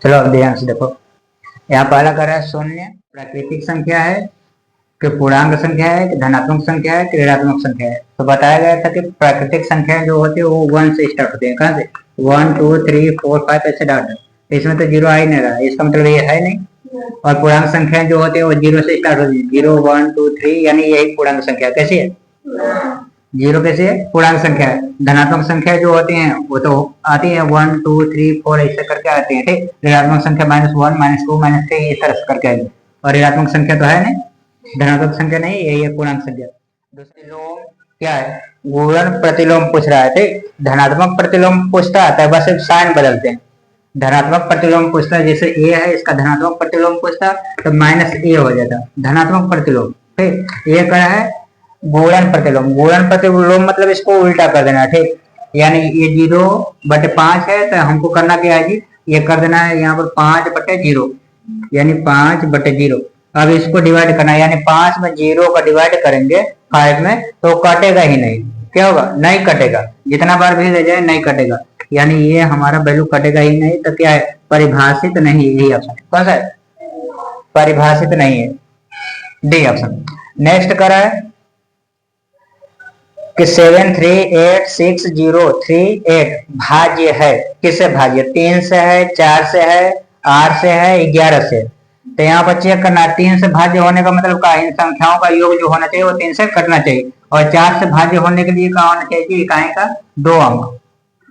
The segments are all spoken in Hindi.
चलो अब ध्यान से देखो। यहाँ पहला कर रहा है शून्य प्राकृतिक संख्या है कि पूर्णांक संख्या है कि धनात्मक संख्या है कि ऋणात्मक संख्या है। तो बताया गया था कि प्राकृतिक संख्या जो होती है वो 1 से स्टार्ट होती है। कहाँ से? 1 2 3 4 5 ऐसे डाट। इसमें तो जीरो आ ही नहीं रहा, इसका मतलब ये है नहीं। और पूर्णांक संख्या जो होती है वो 0 से स्टार्ट होती है, 0 1 2 3, यानी यही पूर्णांक संख्या कैसी है? 0 कैसी है? पूर्णांक संख्या है। धनात्मक संख्या जो होती है वो तो आती है 1 2 3 4 ऐसे करके आती है, ठीक। ऋणात्मक संख्या -1 -2 -3 इस तरह से करके आएगी। और ऋणात्मक संख्या तो है नहीं, धनात्मक संख्या नहीं, यही है पूर्णांक संख्या। दूसरी लोम क्या है? गुणन प्रतिलोम पूछ रहा है, ठीक। धनात्मक प्रतिलोम पूछता है बस एक साइन बदलते हैं। धनात्मक प्रतिलोम पूछता है, जैसे ए है इसका धनात्मक प्रतिलोम पूछता तो -a हो जाता धनात्मक प्रतिलोम, ठीक। ये क्या है? गुणन प्रतिलोम। गुणन प्रतिलोम मतलब इसको उल्टा कर देना, ठीक। यानी ये 0/5 है तो हमको करना क्या है जी? ये कर देना है यहाँ पर 5/0, यानी 5/0। अब इसको डिवाइड करना है, यानी 5 में 0 का डिवाइड करेंगे 5 में तो कटेगा ही नहीं। क्या होगा? नहीं कटेगा, जितना बार भी ले जाए नहीं कटेगा, यानी ये हमारा वैल्यू कटेगा ही नहीं। तो क्या है? परिभाषित नहीं, यही ऑप्शन। कौन सा है? परिभाषित नहीं है, डी ऑप्शन। नेक्स्ट करा है कि 7386038 भाज्य है। किससे भाज्य? 3 से है, 4 से है, 8 से है, 11 से। तो यहाँ पर चेक करना है 3 से भाज्य होने का मतलब क्या? इन संख्याओं का योग जो होना चाहिए वो 3 से कटना चाहिए। और 4 से भाज्य होने के लिए क्या होना चाहिए? इकाई का 2 अंक,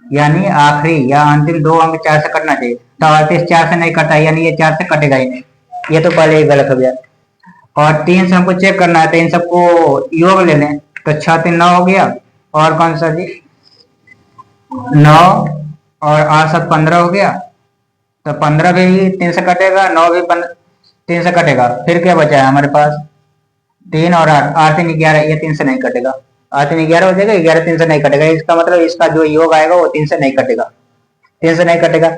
यानी आखिरी या अंतिम 2 अंक 4 से कटना चाहिए। तो 38 4 से नहीं कटा, यानी ये 4 से कटेगा ही नहीं। ये तो पहले ही गलत हो गया। और 3 से हमको चेक करना है तो इन सबको योग ले लें, तो 6 3 9 हो गया। और कौन सा जी? 9 और 8 7 15 हो गया। तो 15 भी 3 से कटेगा, 9 भी 3 से कटेगा। फिर क्या बचा है हमारे पास? 3 और 8, 8 3 11, ये 3 से नहीं कटेगा। 8 3 11 हो जाएगा, 11 3 से नहीं कटेगा। इसका मतलब इसका जो योग आएगा वो 3 से नहीं कटेगा, 3 से नहीं कटेगा।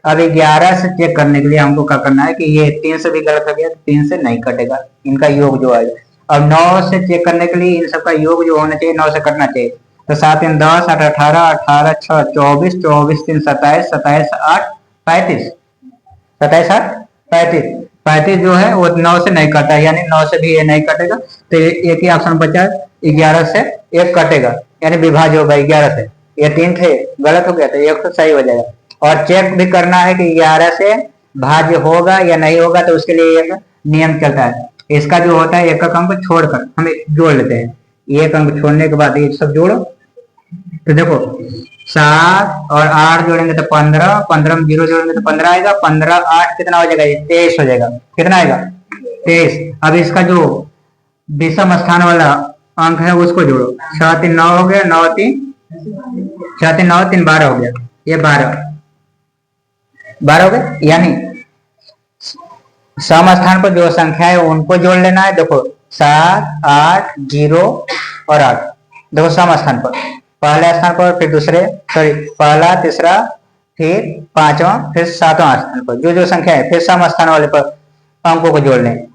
अब 11 से चेक करने के लिए हमको क्या करना है कि ये 3 से भी गलत हो गया, 3 से नहीं कटेगा इनका योग जो आएगा। अब 9 से चेक करने के लिए इन सबका योग जो होना चाहिए 9 से कटना चाहिए। तो 7 3 10 8 18 18 6 24 24 3 27 27 8 35 27 8 35 35 जो है वो 9 से नहीं कटा, यानी 9 से भी ये नहीं कटेगा। तो एक ही ऑप्शन बचा, 11 से एक कटेगा, यानी विभाज्य होगा 11 से। ये 3 थे, गलत हो गया तो एक तो सही हो जाएगा। और चेक भी करना है कि 11 से भाज्य होगा या नहीं होगा, तो उसके लिए एक नियम चलता है। इसका जो होता है एक अंक छोड़कर हम जोड़ लेते हैं। एक अंक छोड़ने के बाद ये सब जोड़ो, तो देखो 7 और 8 जोड़ेंगे तो 15, 15 में 0 जोड़ेंगे तो 15 आएगा। 15 8 कितना हो जाएगा? 23 हो जाएगा। कितना आएगा? 23। अब इसका जो विषम स्थान वाला अंक है उसको जोड़ो। 6 3 9 हो गया, 9 3 6 3 9 3 12 हो गया, ये 12 हो गया। यानी सम स्थान पर जो संख्या है उनको जोड़ लेना है। देखो 7 8 0 और 8, देखो सम स्थान पर, पहले स्थान पर, फिर दूसरे, सॉरी पहला तीसरा फिर पांचवा फिर सातवां स्थान पर जो जो संख्या है फिर सम स्थान वाले पर अंकों को जोड़ लें।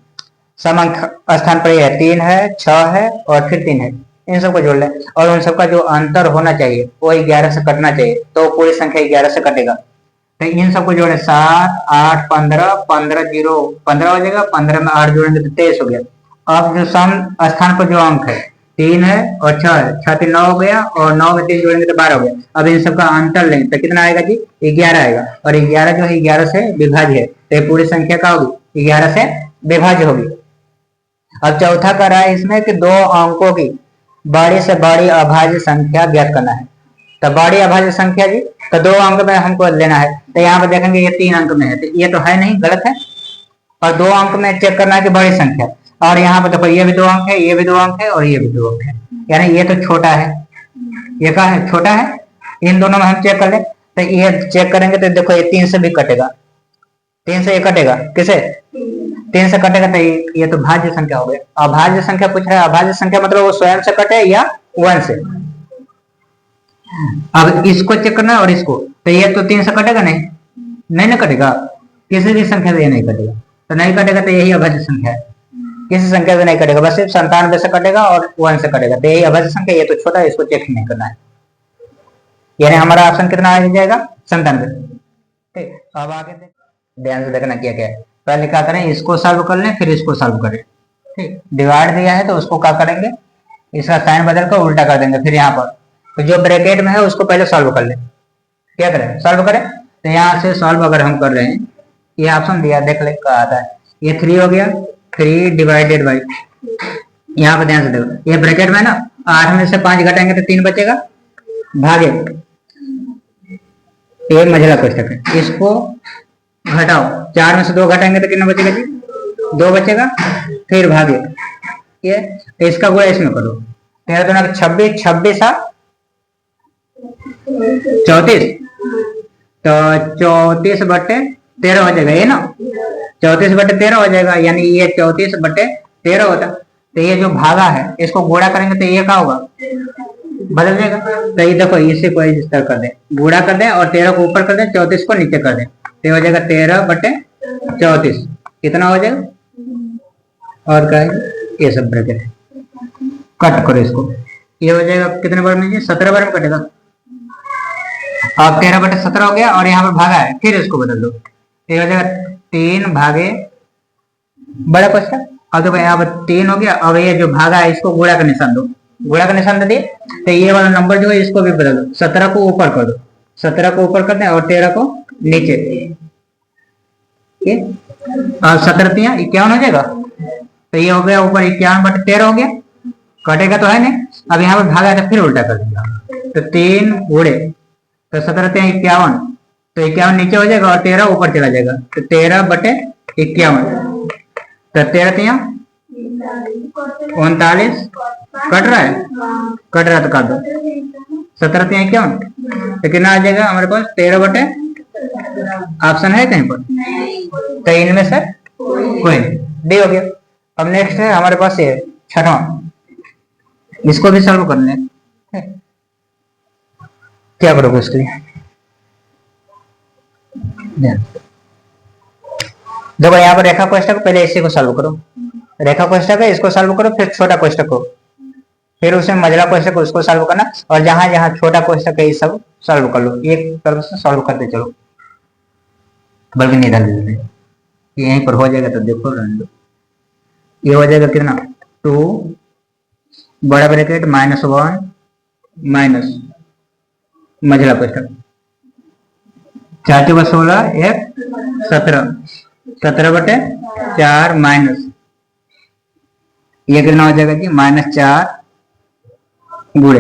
सम स्थान पर यह 3 है, 6 है और फिर 3 है, इन सबको जोड़ लें। और उन सबका जो अंतर होना चाहिए वो 11 से कटना चाहिए, तो पूरी संख्या 11 से कटेगा। तो इन सबको जोड़े 7 8 15 15 0 15 हो जाएगा। 15 में 8 जोड़ेंगे तो 23 हो गया। अब जो सम स्थान पर जो अंक है 3 है और 6 है, 6 3 9 हो गया और 9 में 3 जोड़ेंगे तो 12 हो गया। अब इन सबका अंतर लेंगे तो कितना आएगा जी? 11 आएगा। और 11 जो है 11 से विभाज्य है, तो पूरी संख्या क्या होगी? 11 से विभाज्य होगी। अब चौथा कर रहा है इसमें कि 2 अंकों की बड़ी से बड़ी अभाज्य संख्या ज्ञात करना है। तो बड़ी अभाज्य संख्या जी, तो 2 अंक में हमको लेना है। तो यहाँ पे देखेंगे ये 3 अंक में है, तो ये तो है नहीं, गलत है। और 2 अंक में चेक करना है कि बड़ी संख्या। और यहाँ पे देखो ये भी 2 अंक है, ये भी 2 अंक है और ये भी 2 अंक है, यानी ये तो छोटा है, ये क्या है? छोटा है। इन दोनों में हम चेक कर ले, तो ये चेक करेंगे तो देखो ये 3 से भी कटेगा, 3 से ये कटेगा। किसे? 3 से कटेगा तो ये तो भाज्य संख्या हो गया। अभाज्य संख्या पूछ रहा है, अभाज्य संख्या मतलब वो स्वयं से कटे या 1 से। अब इसको चेक करना है और इसको, तो ये तो 3 से कटेगा नहीं, नहीं ना कटेगा, किसी भी संख्या से ये नहीं कटेगा। तो नहीं कटेगा तो यही अभाज्य संख्या है, किसी संख्या से नहीं कटेगा, बस सिर्फ 97 से कटेगा और 1 से कटेगा, तो यही अभाज्य संख्या। ये तो छोटा है, इसको चेक नहीं करना है। यानी हमारा ऑप्शन कितना आ जाएगा? 97। ठीक, अब आगे देख ध्यान से देखना क्या क्या है। पहले क्या करें, इसको सॉल्व कर लें, फिर इसको सॉल्व करें। ठीक, डिवाइड दिया है तो उसको क्या करेंगे, इसका साइन बदल कर उल्टा कर देंगे। फिर यहाँ पर तो जो ब्रैकेट में है उसको पहले सॉल्व कर लें। क्या करें, सॉल्व करें। तो यहाँ से सॉल्व अगर हम कर रहे हैं, ये ऑप्शन दिया, देख ले क्या आता है। ये 3 हो गया, 3 डिवाइडेड बाई, यहाँ पे ध्यान से देखो, ये ब्रैकेट में ना 8 में से 5 घटाएंगे तो 3 बचेगा, भागे ये मझला कोष्टक है, इसको घटाओ, 4 में से 2 घटाएंगे तो कितना बचेगा जी, 2 बचेगा, फिर भागे ये, तो इसका गुणा इसमें करो, 13 दूना 26, 26 34, तो 34/13 हो जाएगा ये ना, 34/13 हो जाएगा, यानी ये 34/13 होता। तो ये जो भागा है इसको गुणा करेंगे तो ये क्या होगा, बदल जाएगा। तो ये देखो, इसे को इस तरह कर दे, गुणा कर दे और 13 को ऊपर कर दे, 34 को नीचे कर दे, तो हो जाएगा 13/34, कितना हो जाएगा, और क्या है ये सब ब्रैकेट कट करो इसको, ये हो जाएगा कितने बार में, 17 बार में कटेगा। अब 13/17 हो गया, और यहाँ पर भागा है, फिर इसको बदल दो, ये हो जाएगा 3 भागे बड़ा क्वेश्चन। अब देखो यहाँ पर 3 हो गया, अब ये जो भागा है इसको गुणा का निशान दो, गुणा का निशान दे दिए, तो ये वाला नंबर जो है इसको भी बदल दो, 17 को ऊपर कर दो, 17 को ऊपर कर दे और 13 को नीचे, और 17 तिया 51 हो जाएगा। तो ये हो गया ऊपर 51/13 हो गया, कटेगा तो है नहीं। अब यहाँ पर भागा है तो फिर उल्टा कर देंगे, तो 3 गुणे, तो 17 तिया 51, तो 51 नीचे हो जाएगा और 13 ऊपर चला जाएगा, तो 13/51, तो 13 तिया 39, कट रहा है, कट रहा है तो काट दो, 17 तिया 51, तो कितना आ जाएगा हमारे पास, 13/, ऑप्शन है कहीं पर, तो इनमें से कोई डी हो गया। अब नेक्स्ट है हमारे पास ये 6वां, इसको भी सॉल्व करना है, क्या करोगे उसके लिए, देखो यहाँ पर रेखा कोष्ठक, पहले इसी को सॉल्व करो, रेखा कोष्ठक है इसको सॉल्व करो, फिर छोटा कोष्ठक को, फिर उसमें मझला कोष्ठक उसको सॉल्व करना, और जहां जहां छोटा कोष्ठक है ये सब सॉल्व कर लो, एक तरफ से सॉल्व करते चलो, बल्कि नहीं डाल देते, यहीं पर हो जाएगा तो देखो रहने दो। ये हो जाएगा कितना, 2 बड़ा ब्रैकेट -1 माइनस मझला कोष्ठक, 4 × 16 1 17, 17/4 माइनस, ये कितना हो जाएगा जी, -4 गुणे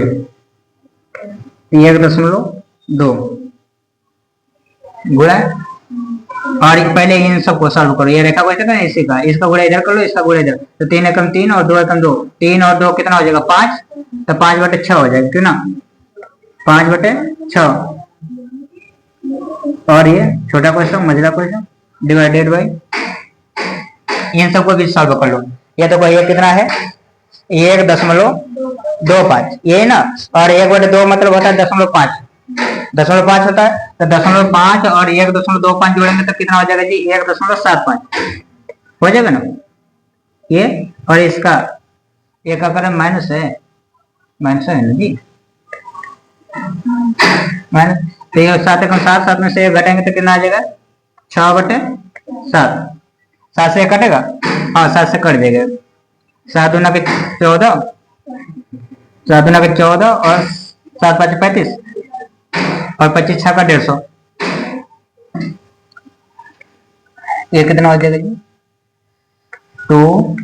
1.2 गुणा, और पहले इन सबको सॉल्व करो, ये रेखा कोष्ठक है इसी का, इसका गुणा इधर कर लो, इसका गुणा इधर, तो 3 एकम 3 और 2 एकम 2, 3 और 2 कितना हो जाएगा 5, तो 5/6 हो जाएगा, क्यों ना 5/6, और ये छोटा क्वेश्चन मझला क्वेश्चन डिवाइडेड बाई, इन सबको भी सॉल्व कर लो। ये तो ये कितना है, 1.25 ये ना, और 1/2 मतलब होता है 0.5, 0.5 होता है, तो 0.5 और 1.25 जोड़ेंगे तो कितना हो जाएगा जी, 1.75 हो जाएगा ना ये, और इसका एक अगर माइनस है ना जी, माइनस, तो ये 7 में से 1 घटाएंगे तो कितना आ जाएगा, 6/7, 7 से कटेगा, हाँ 7 से कट देगा, 7 दूना 14, 7 दूना 14 और 7 5 35, और 25 6 का 150, ये कितना हो जाएगा जी, 2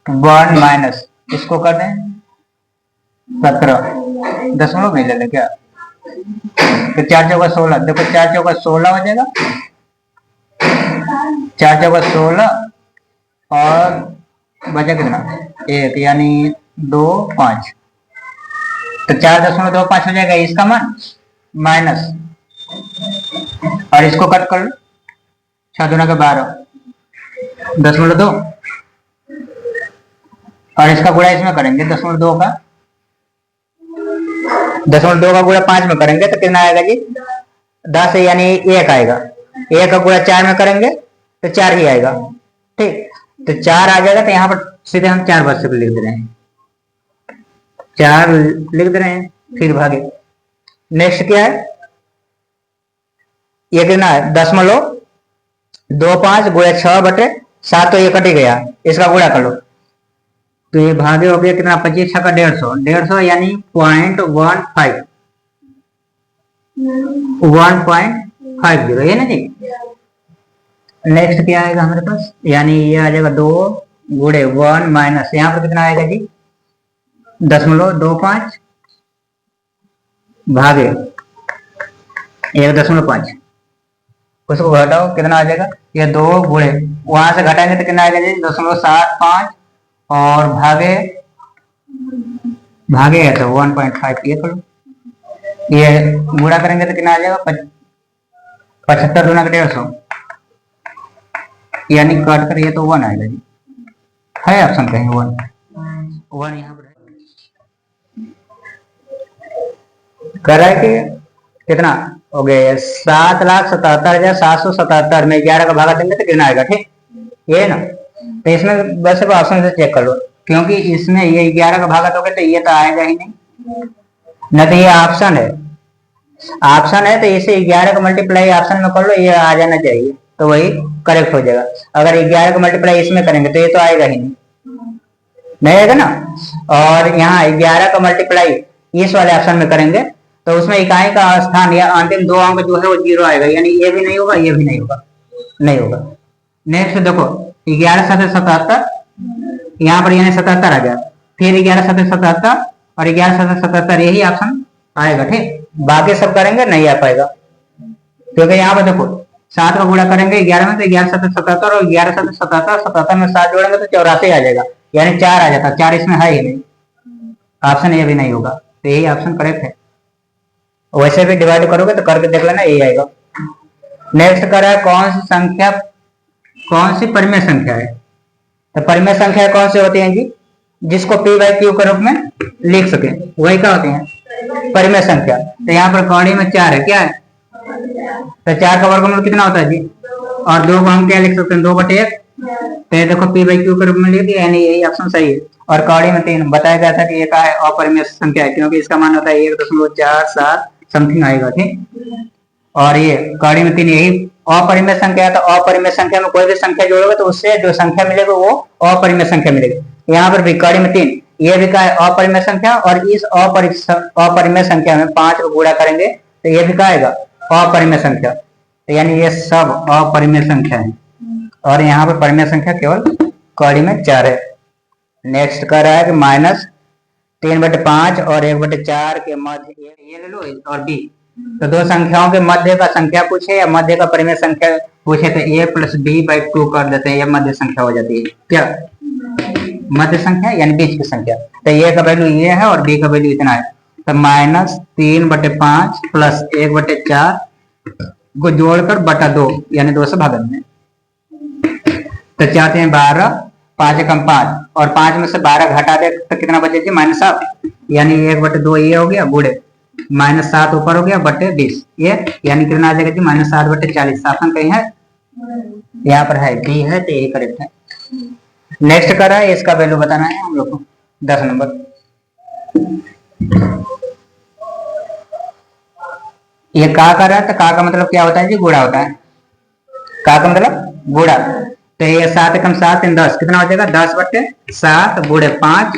1 माइनस, इसको कर दें 17, दशमलव नहीं ले लें क्या, तो 4 × 16, देखो 4 × 16 हो जाएगा, 4 × 16 और बचा कितना 1, यानी 2 5, तो 4.25 हो जाएगा इसका मान, माइनस, और इसको कट कर लो, 6 दूना 12, 0.2, और इसका गुणा इसमें करेंगे 0.2 का, 0.2 का गुणा 5 में करेंगे तो कितना आएगा जी, 10, यानी 1 आएगा, 1 का गुणा 4 में करेंगे तो 4 ही आएगा, ठीक, तो 4 आ जाएगा, तो यहाँ पर सीधे हम 4 वर्ष लिख दे रहे हैं, 4 लिख दे रहे हैं, फिर भागे। नेक्स्ट क्या है, ये कितना है 0.25 गुणे 6/7, तो ये कट ही गया, इसका गुणा कर लो। तो ये भागे हो गया कितना 25 छक्का 150 यानी 1.50 है ना जी। नेक्स्ट क्या आएगा हमारे पास, यानी ये आ जाएगा 2 गुणे 1 माइनस यहाँ पर कितना आएगा जी 0.25 भागे 1.5, उसको घटाओ कितना आ जाएगा, ये 2 गुणे वहां से घटाएंगे तो कितना आएगा जी 0.75 और भागे है तो 1.5 ये करो, ये गुणा करेंगे तो कितना आ जाएगा 75 गुना 150 यानी काट कर ये तो 1 आएगा जी, है ऑप्शन कहीं 1 यहाँ पर करा है कि कितना हो गया 7,77,777 में 11 का भागा देंगे तो कितना आएगा, ठीक ये ना। तो इसमें बस ऑप्शन से चेक कर लो, क्योंकि इसमें ये 11 का भागा दोगे तो ये तो आएगा ही नहीं, न तो ये ऑप्शन है तो इसे 11 का मल्टीप्लाई ऑप्शन में कर लो, ये आ जाना चाहिए तो वही करेक्ट हो जाएगा। अगर 11 का मल्टीप्लाई इसमें करेंगे तो ये तो आएगा ही नहीं आएगा ना। और यहाँ 11 का मल्टीप्लाई इस वाले ऑप्शन में करेंगे तो उसमें इकाई का स्थान या अंतिम 2 अंक जो है वो 0 आएगा, यानी ये भी नहीं होगा, ये भी नहीं होगा। नेक्स्ट देखो 11 7 77, यहाँ पर यानी 77 आ गया, फिर 11 7 77 और 11 7 77 यही ऑप्शन आएगा, ठीक। बाकी सब करेंगे नहीं आ पाएगा, क्योंकि यहाँ पर देखो 7 का गुणा करेंगे 11 में तो 11 7 77 और 11 7 77, 77 में 7 जोड़ेंगे तो 84 आ जाएगा, यानी 4 आ जाता, 4 इसमें है ही नहीं, ऑप्शन ये भी नहीं होगा, तो यही ऑप्शन करेक्ट है। वैसे भी डिवाइड करोगे तो करके देख लेना यही आएगा। नेक्स्ट कर रहा है कौन सी परिमेय संख्या है, तो परिमेय संख्या कौन सी होती है जी जिसको p बाई क्यू के रूप में लिख सके, वही क्या होती है परिमेय संख्या। तो यहाँ पर कौड़ी में 4 है, क्या है तो 4 का वर्गमूल कितना होता है जी, और 2 को हम क्या लिख सकते हैं 2/1, तो देखो p बाई क्यू के रूप में लिख दिया, यानी यही ऑप्शन सही है। और कौड़ी में 3 बताया गया था कि ये क्या है अपरिमेय संख्या है, क्योंकि इसका मान होता है 1.47 समथिंग आएगा, ठीक। और ये कौड़ी में 3 यही अपरिमेय संख्या है, तो अपरिमेय संख्या में कोई भी संख्या जोड़ोगे तो उससे जो संख्या मिलेगी वो अपरिमेय संख्या मिलेगी। यहाँ पर भी कौड़ी में 3 ये भी क्या है अपरिमेय संख्या, और इस अपरिमेय संख्या में 5 को गुणा करेंगे तो ये भी क्या आएगा अपरिमेय संख्या, तो यानी ये सब अपरिमेय संख्या है, और यहाँ पर परिमेय संख्या केवल कौड़ी में 4 है। नेक्स्ट कर रहा है कि -3/5 और 1/4 के मध्य, ये ले लो और बी, तो 2 संख्याओं के मध्य का संख्या पूछे या मध्य का परिमेय संख्या पूछे तो a + b/2 कर देते हैं, यह मध्य संख्या हो जाती है, क्या मध्य संख्या यानी बीच की संख्या। तो a का वैल्यू ये है और b का वैल्यू इतना है, तो -3/5 + 1/4 को जोड़कर बटा 2 यानी 2 से भाग दें, तो 4 3 12, 5 एकम 5 और 5 में से 12 घटा दे तो कितना बचे जी -7, यानी 1/2 ये हो गया गुड़े -7 ऊपर हो गया बटे 20, ये यानी कितना आ जाएगा जी -7/40। ऑप्शन कहीं है यहाँ पर है बी है, तो यही करेक्ट है। नेक्स्ट करा है इसका वैल्यू बताना है हम लोग को 10 नंबर। ये का कर रहा है, तो का का मतलब क्या होता है जी गुणा होता है, का का मतलब गुणा, तो ये 7 एकम 7 3 10 कितना हो जाएगा 10/7 गुणे 5,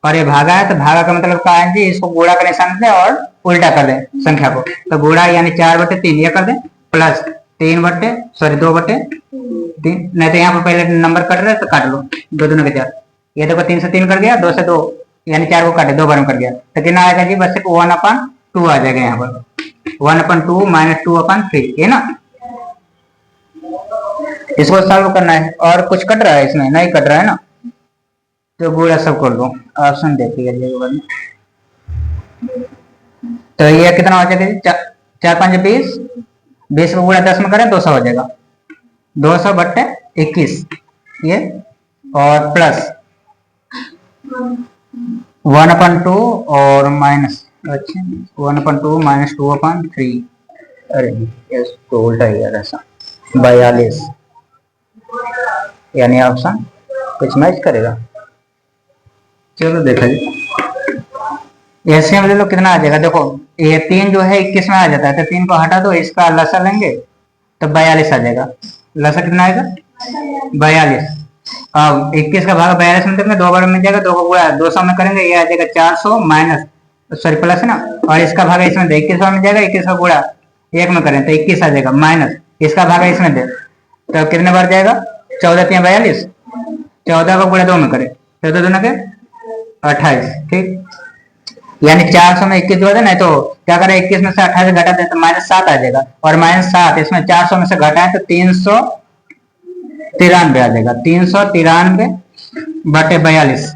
और ये भागा है तो भागा का मतलब क्या है जी इसको गुणा का निशान से और उल्टा कर दे संख्या को, तो गुणा यानी 4/3 ये कर दे प्लस 2/3 नहीं तो यहाँ पर पहले नंबर कट रहे तो काट लो 2 दूनी 4, ये देखो 3 से 3 कर गया, 2 से 2 यानी 4 को काटे 2 बार में कर गया, तो कितना आएगा जी बस 1/2 आ जाएगा, यहाँ पर 1/2 - 2/3 है ना। इसको सॉल्व करना है, और कुछ कट रहा है इसमें नहीं कट रहा है ना, तो गुणा सब कर दो, ऑप्शन देखिए। तो ये कितना हो जाएगा 4 5 20, 20 को गुणा 10 में करें 200 हो जाएगा, 200/21 ये, और प्लस 1/2 और माइनस 1/2 - 2/3, अरे इसको उल्टा ही है ऐसा 42, यानी ऑप्शन कुछ मैच करेगा। चलो देखा जी ऐसे में ले लो कितना आ जाएगा, देखो ये 3 जो है 21 में आ जाता है, तो 3 को हटा दो, इसका लसा लेंगे तो 42 आ जाएगा। लसा कितना आएगा 42। अब 21 का भाग 42 में देंगे, 2 बार में जाएगा, 2 को गुणा 200 में करेंगे, ये आ जाएगा 400 माइनस, सॉरी प्लस है ना, और इसका भाग इसमें दे 21 में जाएगा, 21 का गुणा 1 में करें तो 21 आ जाएगा, माइनस इसका भाग इसमें दे तो कितने बार जाएगा 14 3 42, 14 का गुणा 2 में करें 14 2 के 28। ठीक, यानी 400 में 21 जोड़ देना, तो क्या करें 21 में से 28 घटा दें तो -7 आ जाएगा, और -7 इसमें 400 में से घटाएं तो 393 आ जाएगा, 393 बटे 42।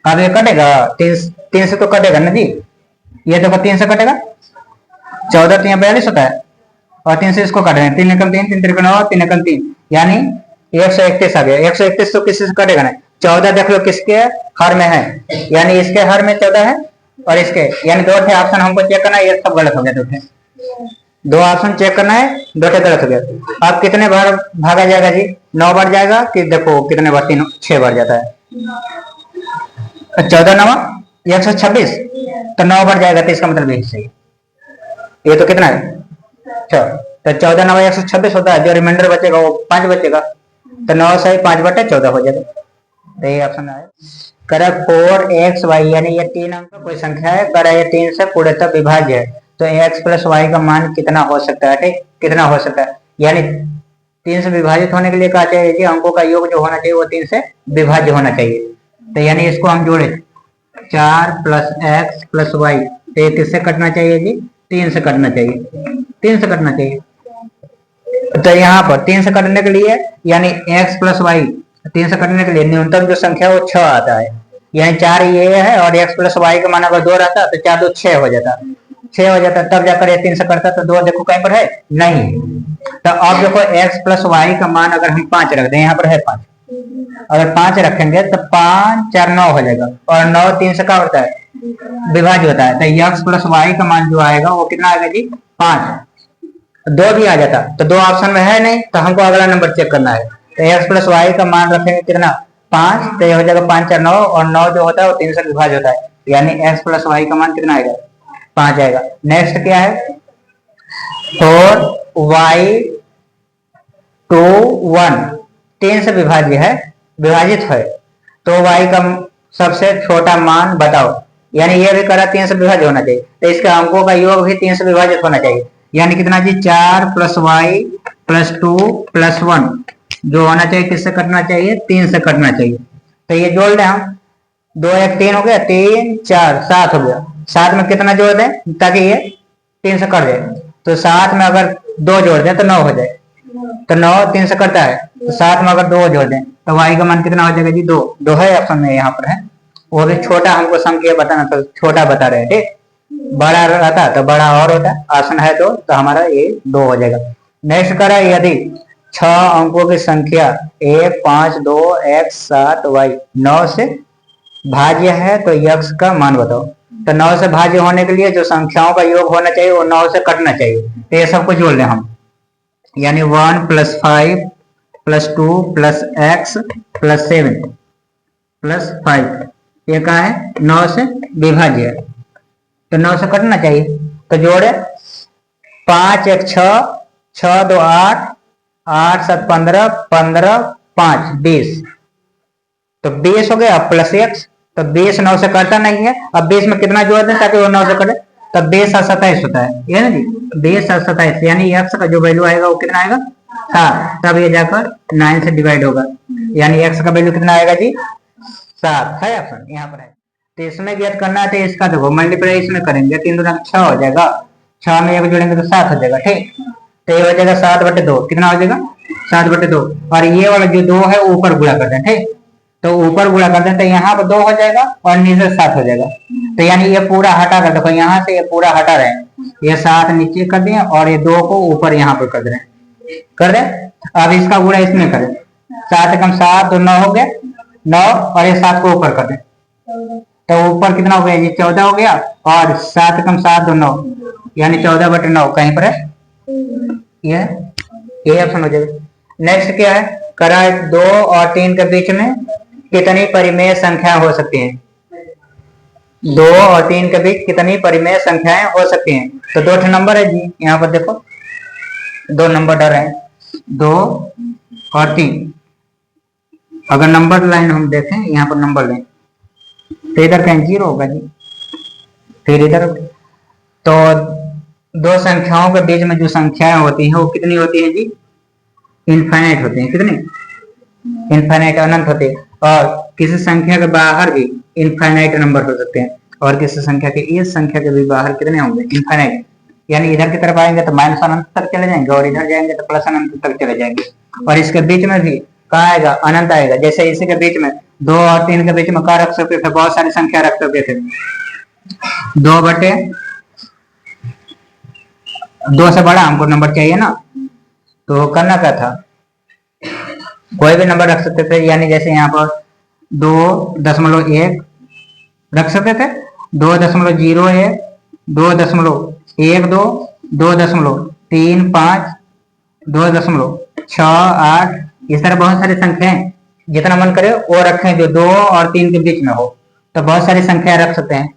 अब ये कटेगा 3 से तो कटेगा ना जी, ये देखो 3 से कटेगा, 14 3 42 होता है, और 3 से इसको काट रहे हैं, 3 एकम 3 3 त्रिकोण 9 3 एकम 3 यानी 131 आ गया। 131 तो किसी से कटेगा नहीं, 14 देख लो किसके हर में है, यानी इसके हर में 14 है, और इसके यानी 2 थे ऑप्शन हमको चेक करना है, ये सब गलत हो गया, 2 ऑप्शन चेक करना है, 2 गलत हो गया। अब कितने बार भागा जाएगा जी 9 बार जाएगा, कि देखो कितने बार 3 6 बार जाता है, 14 9 126 तो 9 बार जाएगा, तो इसका मतलब यही सही। ये तो कितना है 6, तो 14 9 126 होता है, जो रिमाइंडर बचेगा वो 5 बचेगा, तो 9 सही 5 बटे 14 हो जाएगा, तो ये ऑप्शन है। करें 4xy यानी ये 3 अंक का कोई संख्या है, करें ये 3 से पूर्णतः विभाज्य है, तो x प्लस वाई का मान कितना हो सकता है। ठीक, कितना हो सकता है, यानी 3 से विभाजित होने के लिए क्या चाहिए कि अंकों का योग जो होना चाहिए वो 3 से विभाज्य होना चाहिए, तो यानी इसको हम जोड़े 4 प्लस एक्स प्लस वाई, तो ये किससे कटना चाहिए जी 3 से कटना चाहिए, 3 से कटना चाहिए। तो यहाँ पर 3 से कटने के लिए यानी x प्लस वाई 3 से कटने के लिए न्यूनतम जो संख्या वो 6 आता है, यानी 4 ये है, और x प्लस वाई का मान अगर 2 रहता तो 4 2 6 हो जाता, 6 हो जाता, तब जाकर ये 3 से कटता, तो 2 देखो कहीं पर है नहीं। तो अब देखो x प्लस वाई का मान अगर हम 5 रख दें, यहाँ पर है 5, अगर 5 रखेंगे तो 5 4 9 हो जाएगा, और 9 3 से क्या होता है विभाज्य होता है, तो x प्लस वाई का मान जो आएगा वो कितना आएगा जी 5। 2 भी आ जाता, तो 2 ऑप्शन में है नहीं, तो हमको अगला नंबर चेक करना है, तो x प्लस वाई का मान रखेंगे कितना 5, तो ये हो जाएगा 5 4 9, और 9 जो होता है वो 3 से विभाज्य होता है, यानी x प्लस वाई का मान कितना आएगा 5 आएगा। नेक्स्ट क्या है 4y 2 1 3 से विभाज्य है, विभाजित है, तो y का सबसे छोटा मान बताओ, यानी ये भी करा 3 से विभाज्य होना चाहिए, तो इसके अंकों का योग भी 3 से विभाजित होना चाहिए, यानी कितना जी 4 प्लस वाई प्लस 2 प्लस 1 जो होना चाहिए किससे कटना चाहिए 3 से कटना चाहिए, तो ये जोड़ दें हम, 2 1 3 हो गया, 3 4 7 हो गया, 7 में कितना जोड़ दें ताकि ये 3 से कट जाए, तो 7 में अगर 2 जोड़ दें तो 9 हो जाए, तो 9 3 से कटता है, तो 7 में अगर 2 जोड़ दें तो y का मान कितना हो जाएगा जी 2 2 है ऑप्शन में यहाँ पर है, वो भी छोटा हमको संख्या बताना, तो छोटा बता रहे हैं। ठीक, बड़ा रहता तो बड़ा और होता, ऑप्शन है तो हमारा ये 2 हो जाएगा। नेक्स्ट करा यदि 6 अंकों की संख्या 1 5 2 x 7 y 9 से भाज्य है तो x का मान बताओ, तो 9 से भाज्य होने के लिए जो संख्याओं का योग होना चाहिए वो 9 से कटना चाहिए, तो ये सबको जोड़ लें हम, यानी 1 plus 5 plus 2 plus x plus 7 plus 5, ये कहा है 9 से विभाज्य है, तो 9 से कटना चाहिए, तो जोड़े 5 1 6 6 2 8 8 7 15 15 5 20, तो 20 हो गया प्लस एक्स, तो 20 9 से कटता नहीं है, अब 20 में कितना जोड़ दें ताकि वो 9 से कटे, तब 20 और 27 होता है, ये ना जी 20 और 27, यानी एक्स का जो वैल्यू आएगा वो कितना आएगा 7, तब ये जाकर 9 से डिवाइड होगा, यानी एक्स का वैल्यू कितना आएगा जी 7 है ऑप्शन यहाँ पर है। तो इसमें ज्ञात करना है, तो इसका देखो मल्टीप्लाई इसमें करेंगे, 3 दूना 6 हो जाएगा, 6 में 1 जोड़ेंगे तो 7 हो जाएगा। ठीक, तो ये हो जाएगा 7/2, कितना हो जाएगा 7/2, और ये वाला जो 2 है ऊपर गुणा कर दें। ठीक, तो ऊपर गुणा कर दें तो यहाँ पर 2 हो जाएगा और नीचे 7 हो जाएगा, तो यानी ये पूरा हटा कर देखो, यहाँ से ये पूरा हटा रहे हैं, ये 7 नीचे कर दिए और ये 2 को ऊपर यहाँ पर कर दे कर दे। अब इसका गुणा इसमें करें, 7 कम 7 तो 9 हो गया 9, और ये 7 को ऊपर कर दे, तो ऊपर कितना हो गया ये 14 हो गया, और 7 कम 7 तो 9, यानी 14/9 कहीं पर है, ये ऑप्शन हो जाएगा। नेक्स्ट क्या है, करा 2 और 3 के बीच में कितनी परिमेय संख्या हो सकती है, 2 और 3 के बीच कितनी परिमेय संख्याएं हो सकती हैं, तो 2 नंबर है जी यहाँ पर देखो, दो नंबर डर है, 2 और 3। अगर नंबर लाइन हम देखें, यहाँ पर नंबर लाइन, तो इधर कहीं 0 होगा जी। फिर इधर तो दो संख्याओं के बीच में जो संख्याएं होती हैं वो कितनी होती हैं जी? इनफाइनाइट होती हैं। कितनी? इनफाइनाइट, अनंत होते हैं। और किसी संख्या के बाहर भी इनफाइनाइट नंबर हो सकते हैं, और किसी संख्या के इस संख्या के भी बाहर कितने होंगे? इनफाइनाइट। यानी इधर की तरफ आएंगे तो माइनस अनंत तक चले जाएंगे, और इधर जाएंगे तो प्लस अनंत तक चले जाएंगे। और इसके बीच में भी कहा आएगा? अनंत आएगा। जैसे इसी के बीच में 2 और 3 के बीच में क्या रख सकते थे? बहुत सारी संख्या रख सकते थे। 2 से बड़ा हमको नंबर चाहिए ना, तो करना क्या था? कोई भी नंबर रख सकते थे। यानी जैसे यहाँ पर 2.1 रख सकते थे, 2.01, 2.12, 2.35, 2.68, इस तरह बहुत सारी संख्याएं जितना मन करे वो रखें जो 2 और 3 के बीच में हो। तो बहुत सारी संख्या रख सकते हैं।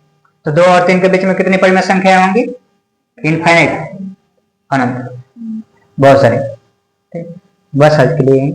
तो 2 और 3 के बीच में कितनी परिमित संख्याएं होंगी? इनफाइनाइट, अनंत, बहुत सारे। बस आज के लिए